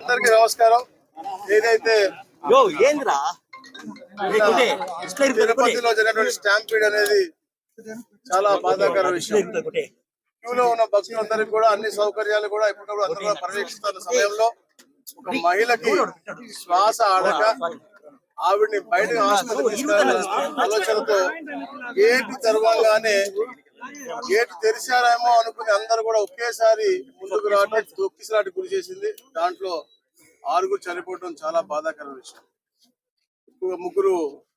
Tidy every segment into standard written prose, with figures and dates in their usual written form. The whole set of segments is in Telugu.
అందరికీ నమస్కారం. ఏదైతే తిరుపతిలో జరిగినటువంటి స్టాంపీడ్ అనేది చాలా బాధాకర విషయం. క్యూలో ఉన్న భక్తులందరికీ కూడా అన్ని సౌకర్యాలు కూడా ఎప్పటికప్పుడు అందరూ పర్యవేక్షిస్తున్న సమయంలో ఒక మహిళకి శ్వాస ఆడక ఆవిడ్ని బయటకు ఆసుపత్రికి తీసుకెళ్లాలనే ఆలోచనతో గేట్ తెరవగానే గేట్ తెరిచారేమో అనుకుని అందరూ కూడా ఒకేసారి ముందుకు రావడం తొక్కిసలాటి గురి చేసింది. దాంట్లో 6 చనిపోవడం చాలా బాధాకర విషయం. ముగ్గురు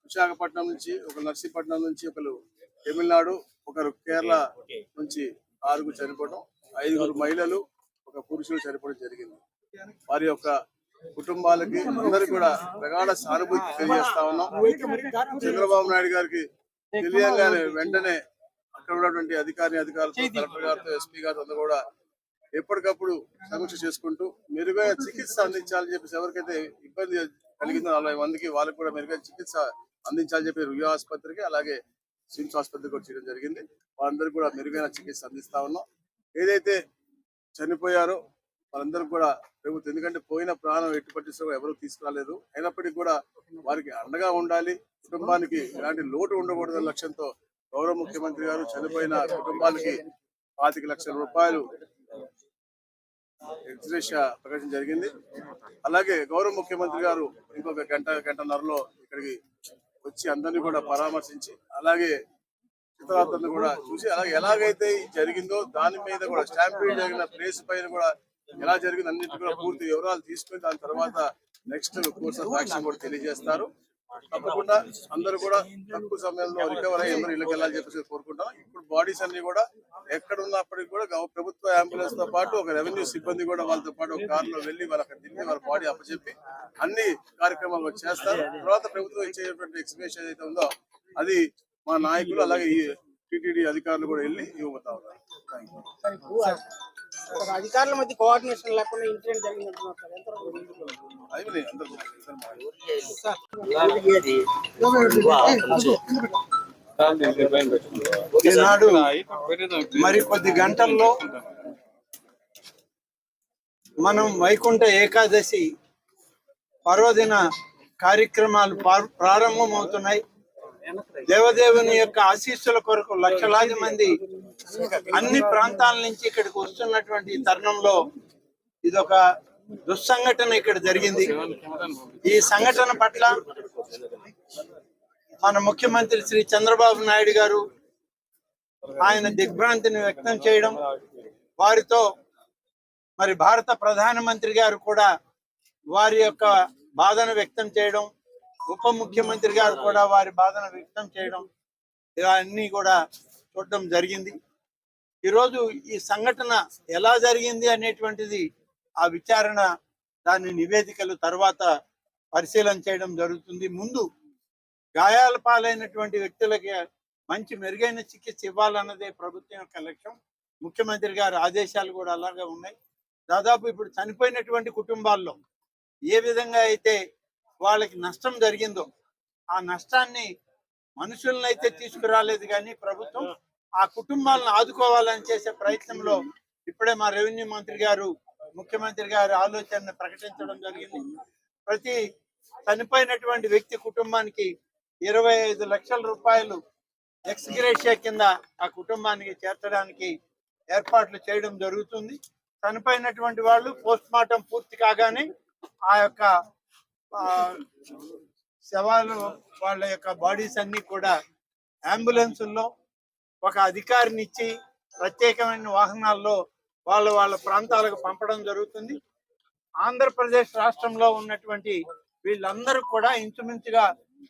విశాఖపట్నం నుంచి, ఒకరు నర్సీపట్నం నుంచి, ఒకరు తమిళనాడు, ఒకరు కేరళ నుంచి 6 చనిపోవడం, 5 మహిళలు, ఒక పురుషుడు చనిపోవడం జరిగింది. వారి యొక్క కుటుంబాలకి అందరికి కూడా ప్రగాఢ సానుభూతి తెలియజేస్తా ఉన్నాం. చంద్రబాబు నాయుడు గారికి తెలియగానే వెంటనే అక్కడ ఉన్నటువంటి అధికారులతో, కలెక్టర్ గారితో, ఎస్పీ గారితో కూడా ఎప్పటికప్పుడు సమీక్ష చేసుకుంటూ మెరుగైన చికిత్స అందించాలని చెప్పేసి ఎవరికైతే ఇబ్బంది కలిగిందో 40 మందికి వాళ్ళకి కూడా మెరుగైన చికిత్స అందించాలని చెప్పి రుయా ఆసుపత్రికి అలాగే సిమ్స్ ఆసుపత్రికి కూడా చేయడం జరిగింది. వాళ్ళందరికీ కూడా మెరుగైన చికిత్స అందిస్తా ఉన్నాం. ఏదైతే చనిపోయారో వాళ్ళందరూ కూడా ప్రభుత్వం, ఎందుకంటే పోయిన ప్రాణం ఎట్టి పట్టిస్తూ ఎవరు తీసుకురాలేదు, అయినప్పటికీ కూడా వారికి అండగా ఉండాలి, కుటుంబానికి ఎలాంటి లోటు ఉండకూడదనే లక్ష్యంతో గౌరవ ముఖ్యమంత్రి గారు చనిపోయిన కుటుంబాలకి 25 లక్షల రూపాయలు ఎక్స్గ్రేషియా ప్రకటించడం జరిగింది. అలాగే గౌరవ ముఖ్యమంత్రి గారు ఇంకొక గంటన్నరలో ఇక్కడికి వచ్చి అందరినీ కూడా పరామర్శించి అలాగే చిత్రాలను కూడా చూసి అలాగే ఎలాగైతే జరిగిందో దాని మీద కూడా స్టాంపీడ్ జరిగిన ప్లేస్ పైన కూడా ఎలా జరిగింది అన్నింటి కూడా పూర్తి వివరాలు తీసుకుని దాని తర్వాత నెక్స్ట్ కోర్స్ ఆఫ్ యాక్షన్ కూడా తెలియజేస్తారు. తప్పకుండా అందరూ కూడా తక్కువ సమయంలో రికవర్ అయ్యి అందరూ ఇళ్ళకి వెళ్ళాలని చెప్పేసి కోరుకుంటాం. ఇప్పుడు బాడీస్ అన్ని కూడా ఎక్కడ ఉన్నప్పటికీ కూడా ప్రభుత్వ అంబులెన్స్ తో పాటు ఒక రెవెన్యూ సిబ్బంది కూడా వాళ్ళతో పాటు ఒక కారులో వెళ్లి వాళ్ళ అక్కడ దిగి వాళ్ళ బాడీ అప్పచెప్పి అన్ని కార్యక్రమాలు చేస్తారు. తర్వాత ప్రభుత్వం ఇచ్చేటువంటి ఎక్స్ప్రెషన్ ఏదైతే ఉందో అది మా నాయకులు అలాగే ఈ టీటీడీ అధికారులు కూడా వెళ్ళి ఇవ్వబోతా ఉన్నారు. అధికారుల మధ్య కోఆర్డినేషన్ లేకుండా ఇన్సిడెంట్ జరిగిందంటున్నారు. ఈనాడు మరి కొద్ది గంటల్లో మనం వైకుంఠ ఏకాదశి పర్వదిన కార్యక్రమాలు ప్రారంభమవుతున్నాయి. దేవదేవుని యొక్క ఆశీస్సుల కొరకు లక్షలాది మంది అన్ని ప్రాంతాల నుంచి ఇక్కడికి వస్తున్నటువంటి తరుణంలో ఇదొక దుస్సంఘటన ఇక్కడ జరిగింది. ఈ సంఘటన పట్ల మన ముఖ్యమంత్రి శ్రీ చంద్రబాబు నాయుడు గారు ఆయన దిగ్భ్రాంతిని వ్యక్తం చేయడం, వారితో మరి భారత ప్రధానమంత్రి గారు కూడా వారి యొక్క బాధను వ్యక్తం చేయడం, ఉప ముఖ్యమంత్రి గారు కూడా వారి బాధను వ్యక్తం చేయడం, ఇవన్నీ కూడా చూడడం జరిగింది. ఈరోజు ఈ సంఘటన ఎలా జరిగింది అనేటువంటిది ఆ విచారణ, దాని నివేదికలు తర్వాత పరిశీలన చేయడం జరుగుతుంది. ముందు గాయాల పాలైనటువంటి వ్యక్తులకి మంచి మెరుగైన చికిత్స ఇవ్వాలన్నదే ప్రభుత్వం యొక్క లక్ష్యం. ముఖ్యమంత్రి గారి ఆదేశాలు కూడా అలాగే ఉన్నాయి. దాదాపు ఇప్పుడు చనిపోయినటువంటి కుటుంబాల్లో ఏ విధంగా అయితే వాళ్ళకి నష్టం జరిగిందో ఆ నష్టాన్ని మనుషులను అయితే తీసుకురాలేదు, కానీ ప్రభుత్వం ఆ కుటుంబాలను ఆదుకోవాలని చేసే ప్రయత్నంలో ఇప్పుడే మా రెవెన్యూ మంత్రి గారు ముఖ్యమంత్రి గారి ఆలోచనను ప్రకటించడం జరిగింది. ప్రతి చనిపోయినటువంటి వ్యక్తి కుటుంబానికి 25 లక్షల రూపాయలు ఎక్స్గ్రేషియా కింద ఆ కుటుంబానికి చేర్చడానికి ఏర్పాట్లు చేయడం జరుగుతుంది. చనిపోయినటువంటి వాళ్ళు పోస్ట్ మార్టం పూర్తి కాగానే ఆ యొక్క శవాలు, వాళ్ళ యొక్క బాడీస్ అన్ని కూడా అంబులెన్సుల్లో ఒక అధికారిని ఇచ్చి ప్రత్యేకమైన వాహనాల్లో వాళ్ళ ప్రాంతాలకు పంపడం జరుగుతుంది. ఆంధ్రప్రదేశ్ రాష్ట్రంలో ఉన్నటువంటి వీళ్ళందరూ కూడా ఇంచుమించుగా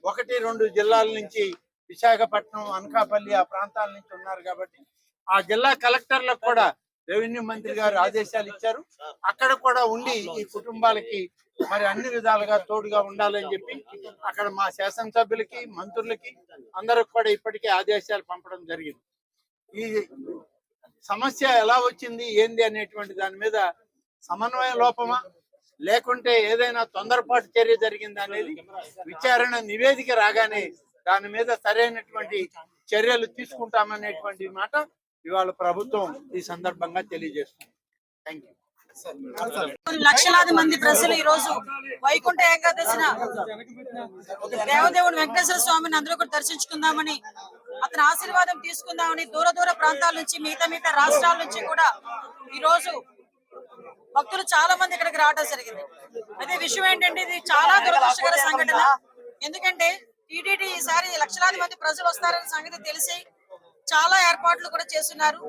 1-2 జిల్లాల నుంచి, విశాఖపట్నం, అనకాపల్లి ఆ ప్రాంతాల నుంచి ఉన్నారు. కాబట్టి ఆ జిల్లా కలెక్టర్లకు కూడా రెవెన్యూ మంత్రి గారు ఆదేశాలు ఇచ్చారు. అక్కడ కూడా ఉండి ఈ కుటుంబాలకి మరి అన్ని విధాలుగా తోడుగా ఉండాలని చెప్పి అక్కడ మా శాసనసభ్యులకి, మంత్రులకి అందరికి కూడా ఇప్పటికే ఆదేశాలు పంపడం జరిగింది. ఈ సమస్య ఎలా వచ్చింది, ఏంది అనేటువంటి దాని మీద సమన్వయ లోపమా లేకుంటే ఏదైనా తొందరపాటు చర్య జరిగిందా అనేది విచారణ నివేదిక రాగానే దాని మీద సరైనటువంటి చర్యలు తీసుకుంటామనేటువంటి మాట ఇవాళ ప్రభుత్వం ఈ సందర్భంగా తెలియజేస్తుంది. Thank you. లక్షలాది మంది ప్రజలు ఈ రోజు వైకుంఠ ఏకాదశిన దేవదేవుడు వెంకటేశ్వర స్వామిని అందరూ కూడా దర్శించుకుందామని, అతని ఆశీర్వాదం తీసుకుందామని దూర దూర ప్రాంతాల నుంచి మిగతా రాష్ట్రాల నుంచి కూడా ఈ రోజు భక్తులు చాలా మంది ఇక్కడికి రావడం జరిగింది. అదే విషయం ఏంటంటే ఇది చాలా దురదృష్టకర సంఘటన. ఎందుకంటే టీటీడీ ఈసారి లక్షలాది మంది ప్రజలు వస్తారనే సంగతి తెలిసి చాలా ఏర్పాట్లు కూడా చేస్తున్నారు.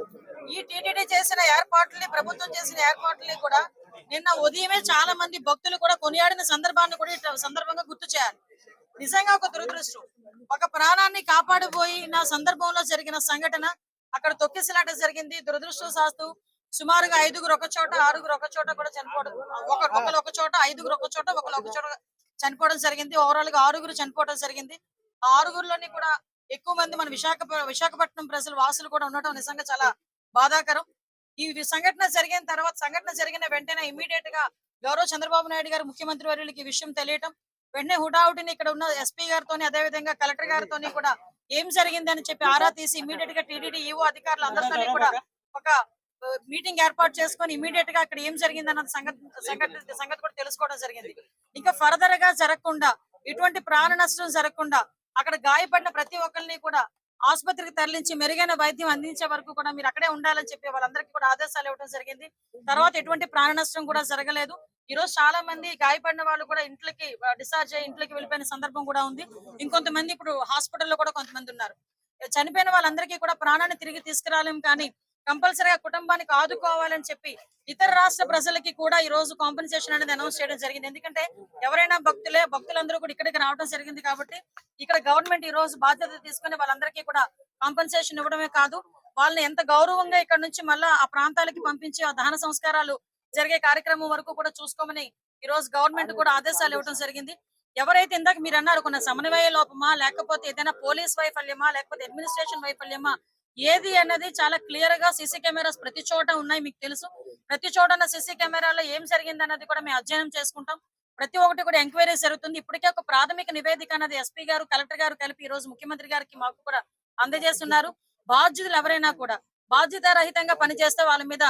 ఈ టీటీడీ చేసిన ఏర్పాట్లని, ప్రభుత్వం చేసిన ఏర్పాట్లని కూడా నిన్న ఉదయమే చాలా మంది భక్తులు కూడా కొనియాడిన సందర్భాన్ని కూడా ఈ సందర్భంగా గుర్తు చేయాలి. నిజంగా ఒక దురదృష్టం. ఒక ప్రాణాన్ని కాపాడిపోయిన సందర్భంలో జరిగిన సంఘటన అక్కడ తొక్కిసలాట జరిగింది. దురదృష్టవశాత్తు సుమారుగా 5గురు ఒక చోట, 6గురు ఒక చోట కూడా చనిపోవడం, ఒకరు ఒక చోట, 5గురు ఒక చోట, ఒకరు ఒక చోట చనిపోవడం జరిగింది. ఓవరాల్ గా 6గురు చనిపోవడం జరిగింది. ఆ 6గురులోని కూడా ఎక్కువ మంది మన విశాఖపట్నం ప్రజలు వాసులు కూడా ఉండటం నిజంగా చాలా బాధాకరం. ఈ సంఘటన జరిగిన వెంటనే ఇమీడియట్ గా గౌరవ చంద్రబాబు నాయుడు గారు ముఖ్యమంత్రి వర్యులకి ఈ విషయం తెలియటం, వెంటనే హుటాహుటిని ఇక్కడ ఉన్న ఎస్పీ గారితోని అదే విధంగా కలెక్టర్ గారితోని కూడా ఏం జరిగింది అని చెప్పి ఆరా తీసి ఇమీడియట్ గా టీటీడీ ఈవో అధికారులు అందరితో కూడా ఒక మీటింగ్ ఏర్పాటు చేసుకొని ఇమీడియట్ గా అక్కడ ఏం జరిగింది అన్న సంగతి కూడా తెలుసుకోవడం జరిగింది. ఇంకా ఫర్దర్ గా జరగకుండా, ఎటువంటి ప్రాణ నష్టం జరగకుండా అక్కడ గాయపడిన ప్రతి ఒక్కరిని కూడా ఆసుపత్రికి తరలించి మెరుగైన వైద్యం అందించే వరకు కూడా మీరు అక్కడే ఉండాలని చెప్పి వాళ్ళందరికీ కూడా ఆదేశాలు ఇవ్వడం జరిగింది. తర్వాత ఎటువంటి ప్రాణ నష్టం కూడా జరగలేదు. ఈ రోజు చాలా మంది గాయపడిన వాళ్ళు కూడా ఇంట్లోకి డిశ్చార్జ్ అయ్యి ఇంట్లోకి వెళ్ళిపోయిన సందర్భం కూడా ఉంది. ఇంకొంతమంది ఇప్పుడు హాస్పిటల్లో కూడా కొంతమంది ఉన్నారు. చనిపోయిన వాళ్ళందరికీ కూడా ప్రాణాన్ని తిరిగి తీసుకురాలేం, కానీ కంపల్సరీగా కుటుంబానికి ఆదుకోవాలని చెప్పి ఇతర రాష్ట్ర ప్రజలకి కూడా ఈ రోజు కాంపెన్సేషన్ అనేది అనౌన్స్ చేయడం జరిగింది. ఎందుకంటే ఎవరైనా భక్తులందరూ కూడా ఇక్కడికి రావడం జరిగింది కాబట్టి ఇక్కడ గవర్నమెంట్ ఈ రోజు బాధ్యత తీసుకుని వాళ్ళందరికీ కూడా కాంపెన్సేషన్ ఇవ్వడమే కాదు, వాళ్ళని ఎంత గౌరవంగా ఇక్కడ నుంచి మళ్ళా ఆ ప్రాంతాలకి పంపించి ఆ దహన సంస్కారాలు జరిగే కార్యక్రమం వరకు కూడా చూసుకోమని ఈ రోజు గవర్నమెంట్ కూడా ఆదేశాలు ఇవ్వడం జరిగింది. ఎవరైతే ఇందాక మీరు అన్నారు కొన్ని సమన్వయ లోపమా, లేకపోతే ఏదైనా పోలీస్ వైఫల్యమా, లేకపోతే అడ్మినిస్ట్రేషన్ వైఫల్యమా, ఏది అన్నది చాలా క్లియర్ గా సీసీ కెమెరాస్ ప్రతి చోట ఉన్నాయి. మీకు తెలుసు, ప్రతి చోట ఉన్న సీసీ కెమెరాలో ఏం జరిగింది అన్నది కూడా మేము అధ్యయనం చేసుకుంటాం. ప్రతి ఒక్కటి కూడా ఎంక్వైరీ జరుగుతుంది. ఇప్పటికే ఒక ప్రాథమిక నివేదిక అన్నది ఎస్పీ గారు, కలెక్టర్ గారు కలిపి ఈ రోజు ముఖ్యమంత్రి గారికి మాకు కూడా అందజేస్తున్నారు. బాధ్యులు ఎవరైనా కూడా బాధ్యతారహితంగా పనిచేస్తే వాళ్ళ మీద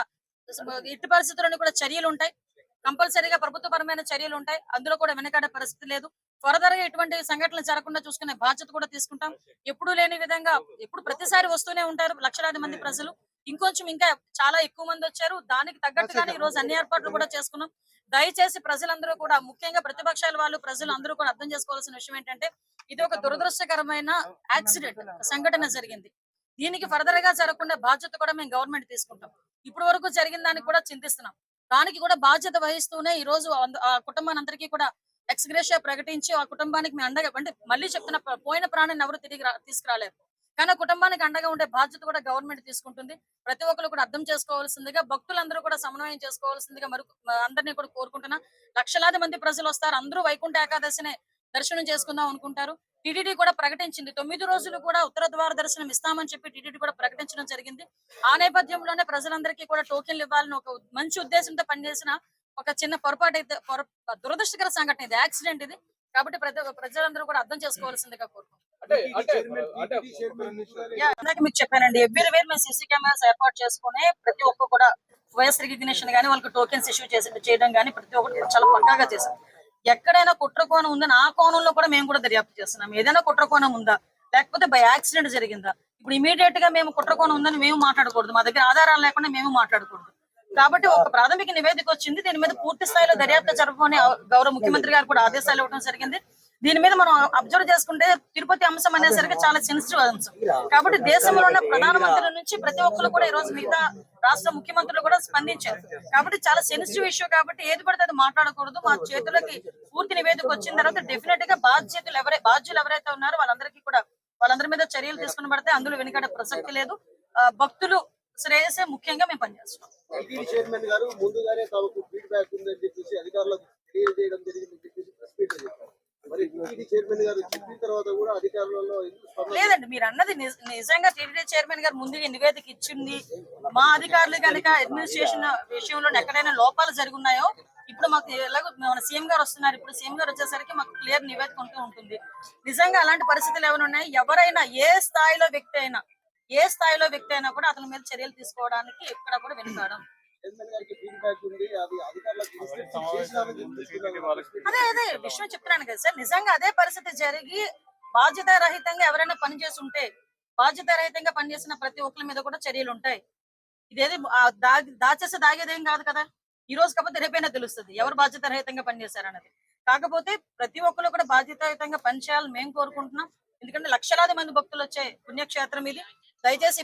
ఇట్టి పరిస్థితులను కూడా చర్యలు ఉంటాయి. కంపల్సరీగా ప్రభుత్వపరమైన చర్యలు ఉంటాయి. అందులో కూడా వెనకాడే పరిస్థితి లేదు. ఫర్దర్ గా ఇటువంటి సంఘటనలు జరగకుండా చూసుకునే బాధ్యత కూడా తీసుకుంటాం. ఎప్పుడు లేని విధంగా ఎప్పుడు ప్రతిసారి వస్తూనే ఉంటారు లక్షలాది మంది ప్రజలు. ఇంకొంచెం ఇంకా చాలా ఎక్కువ మంది వచ్చారు. దానికి తగ్గట్టుగానే ఈ రోజు అన్ని ఏర్పాట్లు కూడా చేసుకున్నాం. దయచేసి ప్రజలందరూ కూడా, ముఖ్యంగా ప్రతిపక్షాల వాళ్ళు, ప్రజలు అందరూ కూడా అర్థం చేసుకోవాల్సిన విషయం ఏంటంటే ఇది ఒక దురదృష్టకరమైన యాక్సిడెంట్ సంఘటన జరిగింది. దీనికి ఫర్దర్ గా జరగకుండా బాధ్యత కూడా మేము గవర్నమెంట్ తీసుకుంటాం. ఇప్పటి వరకు జరిగిన దానికి కూడా చింతిస్తున్నాం. దానికి కూడా బాధ్యత వహిస్తూనే ఈ రోజు ఆ కుటుంబాన్ని అందరికీ కూడా ఎక్స్గ్రేషియా ప్రకటించి ఆ కుటుంబానికి మేము అండగా, అంటే మళ్ళీ చెప్తున్న, పోయిన ప్రాణాన్ని ఎవరు తిరిగి తీసుకురాలేరు, కానీ ఆ కుటుంబానికి అండగా ఉండే బాధ్యత కూడా గవర్నమెంట్ తీసుకుంటుంది. ప్రతి ఒక్కరు కూడా అర్థం చేసుకోవాల్సిందిగా, భక్తులందరూ కూడా సమన్వయం చేసుకోవాల్సిందిగా అందరినీ కూడా కోరుకుంటున్నా. లక్షలాది మంది ప్రజలు వస్తారు. అందరూ వైకుంఠ ఏకాదశినే దర్శనం చేసుకుందాం అనుకుంటారు. టీటీడీ కూడా ప్రకటించింది 9 రోజులు కూడా ఉత్తర ద్వార దర్శనం ఇస్తామని చెప్పి టీటీడీ కూడా ప్రకటించడం జరిగింది. ఆ నేపథ్యంలోనే ప్రజలందరికీ కూడా టోకెన్లు ఇవ్వాలని ఒక మంచి ఉద్దేశంతో పనిచేసిన ఒక చిన్న పొరపాటు అయితే, దురదృష్టకర సంఘటన ఇది, యాక్సిడెంట్ ఇది. కాబట్టి ప్రజలందరూ కూడా అర్థం చేసుకోవాల్సిందిగా కోరుకుంటున్నాం. ఇందాక మీకు చెప్పానండి, ఎవ్రీవేర్ మేము సీసీ కెమెరాస్ ఏర్పాటు చేసుకుని ప్రతి ఒక్క కూడా వైఎస్ రికగ్నిషన్ గానీ, వాళ్ళకి టోకెన్స్ ఇష్యూ చేయడం కానీ ప్రతి ఒక్కటి చాలా పక్కాగా చేశాం. ఎక్కడైనా కుట్రకోణం ఉందని ఆ కోణంలో కూడా మేము కూడా దర్యాప్తు చేస్తున్నాం. ఏదైనా కుట్రకోణం ఉందా, లేకపోతే బై యాక్సిడెంట్ జరిగిందా, ఇప్పుడు ఇమీడియట్ గా మేము కుట్రకోణం ఉందని మేము మాట్లాడకూడదు, మా దగ్గర ఆధారాలు లేకుండా మేము మాట్లాడకూడదు. కాబట్టి ఒక ప్రాథమిక నివేదిక వచ్చింది, దీని మీద పూర్తి స్థాయిలో దర్యాప్తు జరపమని గౌరవ ముఖ్యమంత్రి గారు కూడా ఆదేశాలు ఇవ్వడం జరిగింది. దీని మీద మనం అబ్జర్వ్ చేసుకుంటే తిరుపతి అంశం అనేసరికి చాలా సెన్సిటివ్ అంశం. కాబట్టి దేశంలో ఉన్న ప్రధానమంత్రుల నుంచి ప్రతి ఒక్కరు కూడా ఈ రోజు మిగతా రాష్ట్ర ముఖ్యమంత్రులు కూడా స్పందించారు. కాబట్టి చాలా సెన్సిటివ్ ఇష్యూ, కాబట్టి ఏది పడితే అది మాట్లాడకూడదు. మా చేతులకి పూర్తి నివేదిక వచ్చిన తర్వాత డెఫినెట్ గా బాధ్యులు ఎవరైతే ఉన్నారో వాళ్ళందరి మీద చర్యలు తీసుకుని పడితే అందులో వెనుకడే ప్రసక్తి లేదు. భక్తులు శ్రేయసే ముఖ్యంగా మేము పనిచేస్తున్నాం. చైర్మన్ గారు ముందుగానే తమకు ఫీడ్బ్యాక్ ఉందని చెప్పేసి అధికారులకు తెలియజేయడం జరిగిందని చెప్పేసి ప్రెస్ మీట్ చేశారు. మరి టీటీడీ చైర్మన్ గారు చెప్పిన తర్వాత కూడా అధికారులలో లేదండి, మీరు అన్నది నిజంగా టీటీడీ చైర్మన్ గారు ముందుగా నివేదిక ఇచ్చింది. మా అధికారులు కనుక అడ్మినిస్ట్రేషన్ విషయంలో ఎక్కడైనా లోపాలు జరుగున్నాయో ఇప్పుడు మాకు ఎలాగో మన సీఎం గారు వస్తున్నారు, ఇప్పుడు సీఎం గారు వచ్చేసరికి మాకు క్లియర్ నివేదిక ఉంటూ ఉంటుంది. నిజంగా అలాంటి పరిస్థితులు ఏమైనా ఉన్నాయి, ఎవరైనా ఏ స్థాయిలో వ్యక్తి అయినా కూడా అతని మీద చర్యలు తీసుకోవడానికి ఎక్కడ కూడా వెనుకాడం. అదే విషయం చెప్తున్నాను కదా సార్, నిజంగా అదే పరిస్థితి జరిగి బాధ్యత రహితంగా ఎవరైనా పనిచేస్తుంటే, బాధ్యత రహితంగా పనిచేసిన ప్రతి ఒక్కరి మీద కూడా చర్యలు ఉంటాయి. ఇదేది దాచేసి దాగేదేం కాదు కదా. ఈ రోజు కాకపోతే రేపైనా తెలుస్తుంది ఎవరు బాధ్యత రహితంగా పనిచేశారన్నది. కాకపోతే ప్రతి ఒక్కరు కూడా బాధ్యతాయుతంగా పనిచేయాలని మేము కోరుకుంటున్నాం. ఎందుకంటే లక్షలాది మంది భక్తులు వచ్చే పుణ్యక్షేత్రం ఇది. దయచేసి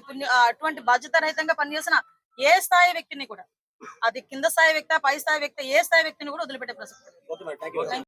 అటువంటి బాధ్యత రహితంగా పనిచేసిన ఏ స్థాయి వ్యక్తిని కూడా, అది కింద స్థాయి వ్యక్తి, పై స్థాయి వ్యక్తి, ఏ స్థాయి వ్యక్తిని కూడా వదిలిపెట్టే ప్రసక్తి లేదు.